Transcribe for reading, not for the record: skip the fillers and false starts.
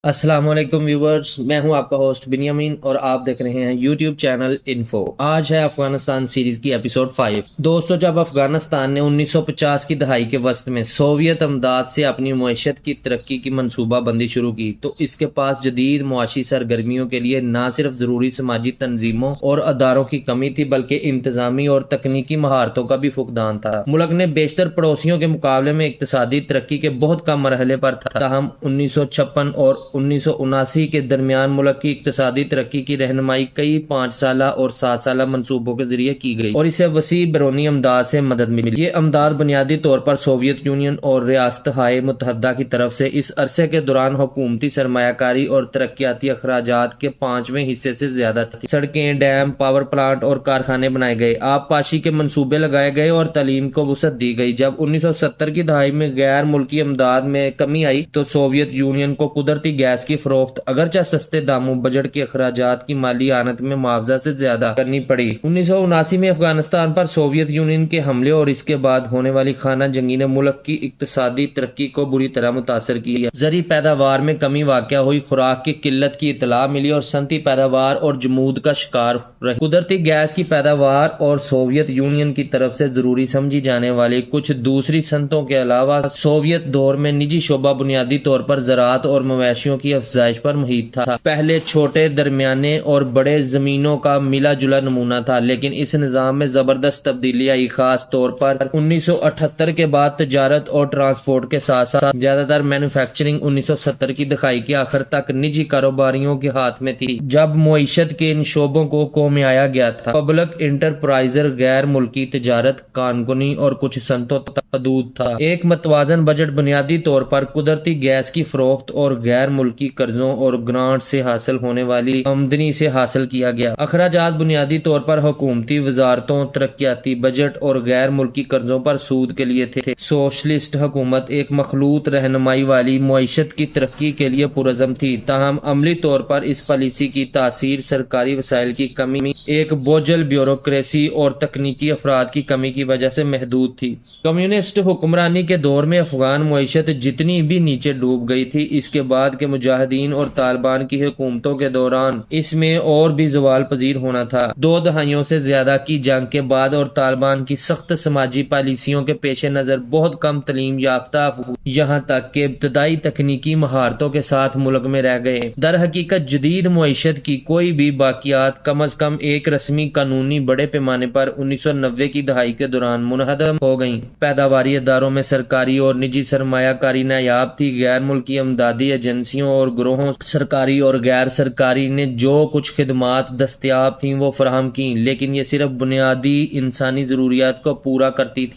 السلام علیکم ویورز، میں ہوں آپ کا ہوسٹ بنیامین اور آپ دیکھ رہے ہیں یوٹیوب چینل انفو۔ آج ہے افغانستان سیریز کی ایپیسوڈ 5۔ دوستو، جب افغانستان نے 1950 کی دہائی کے وسط میں سوویت امداد سے اپنی معیشت کی ترقی کی منصوبہ بندی شروع کی تو اس کے پاس جدید معاشی سرگرمیوں کے لیے نہ صرف ضروری سماجی تنظیموں اور اداروں کی کمی تھی بلکہ انتظامی اور تکنیکی مہارتوں کا بھی فقدان تھا۔ ملک نے بیشتر پڑوسیوں کے مقابلے میں اقتصادی ترقی کے بہت کم مرحلے پر تھا، تاہم 1956 اور 1979 کے درمیان ملک کی اقتصادی ترقی کی رہنمائی کئی 5 سالہ اور 7 سالہ منصوبوں کے ذریعے کی گئی اور اسے وسیع بیرونی امداد سے مدد ملی۔ یہ امداد بنیادی طور پر سوویت یونین اور ریاستہائے متحدہ کی طرف سے اس عرصے کے دوران حکومتی سرمایہ کاری اور ترقیاتی اخراجات کے 5ویں حصے سے زیادہ تھی۔ سڑکیں، ڈیم، پاور پلانٹ اور کارخانے بنائے گئے، آب پاشی کے منصوبے لگائے گئے اور تعلیم کو وسعت دی گئی۔ جب 1970 کی دہائی میں غیر ملکی امداد میں کمی آئی تو سوویت یونین کو قدرتی گیس کی فروخت اگرچہ سستے داموں بجٹ کے اخراجات کی مالی اعانت میں معاوضہ سے زیادہ کرنی پڑی۔ 1979 میں افغانستان پر سوویت یونین کے حملے اور اس کے بعد ہونے والی خانہ جنگی نے ملک کی اقتصادی ترقی کو بری طرح متاثر کیا۔ زرعی پیداوار میں کمی واقع ہوئی، خوراک کی قلت کی اطلاع ملی اور صنعتی پیداوار اور جمود کا شکار رہی۔ قدرتی گیس کی پیداوار اور سوویت یونین کی طرف سے ضروری سمجھی جانے والی کچھ دوسری صنعتوں کے علاوہ سوویت دور میں نجی شعبہ بنیادی طور پر زراعت اور مویشیوں کی افزائش پر محیط تھا۔ پہلے چھوٹے، درمیانے اور بڑے زمینوں کا ملا جلا نمونہ تھا، لیکن اس نظام میں زبردست تبدیلی آئی، خاص طور پر 1978 کے بعد تجارت اور ٹرانسپورٹ کے ساتھ ساتھ زیادہ تر مینوفیکچرنگ 1970 کی دہائی کے آخر تک نجی کاروباریوں کے ہاتھ میں تھی، جب معیشت کے ان شعبوں کو قومیایا گیا تھا۔ پبلک انٹرپرائزر، غیر ملکی تجارت، کانکنی اور کچھ صنعتوں تک محدود تھا۔ ایک متوازن بجٹ بنیادی طور پر قدرتی گیس کی فروخت اور غیر ملکی قرضوں اور گرانٹ سے حاصل ہونے والی آمدنی سے حاصل کیا گیا۔ اخراجات بنیادی طور پر حکومتی وزارتوں، ترقیاتی بجٹ اور غیر ملکی قرضوں پر سود کے لیے تھے۔ سوشلسٹ حکومت ایک مخلوط رہنمائی والی معیشت کی ترقی کے لیے پرعزم تھی، تاہم عملی طور پر اس پالیسی کی تاثیر سرکاری وسائل کی کمی، ایک بوجھل بیوروکریسی اور تکنیکی افراد کی کمی کی وجہ سے محدود تھی۔ کمیونسٹ حکمرانی کے دور میں افغان معیشت جتنی بھی نیچے ڈوب گئی تھی، اس کے بعد کے مجاہدین اور طالبان کی حکومتوں کے دوران اس میں اور بھی زوال پذیر ہونا تھا۔ 2 دہائیوں سے زیادہ کی جنگ کے بعد اور طالبان کی سخت سماجی پالیسیوں کے پیش نظر بہت کم تعلیم یافتہ افغان یہاں تک کہ ابتدائی تکنیکی مہارتوں کے ساتھ ملک میں رہ گئے۔ در حقیقت جدید معیشت کی کوئی بھی باقیات کم از کم ایک رسمی قانونی بڑے پیمانے پر 1990 کی دہائی کے دوران منہدم ہو گئیں۔ پیداواری اداروں میں سرکاری اور نجی سرمایہ کاری نایاب تھی۔ غیر ملکی امدادی ایجنسیوں اور گروہوں، سرکاری اور غیر سرکاری، نے جو کچھ خدمات دستیاب تھیں وہ فراہم کیں، لیکن یہ صرف بنیادی انسانی ضروریات کو پورا کرتی تھی۔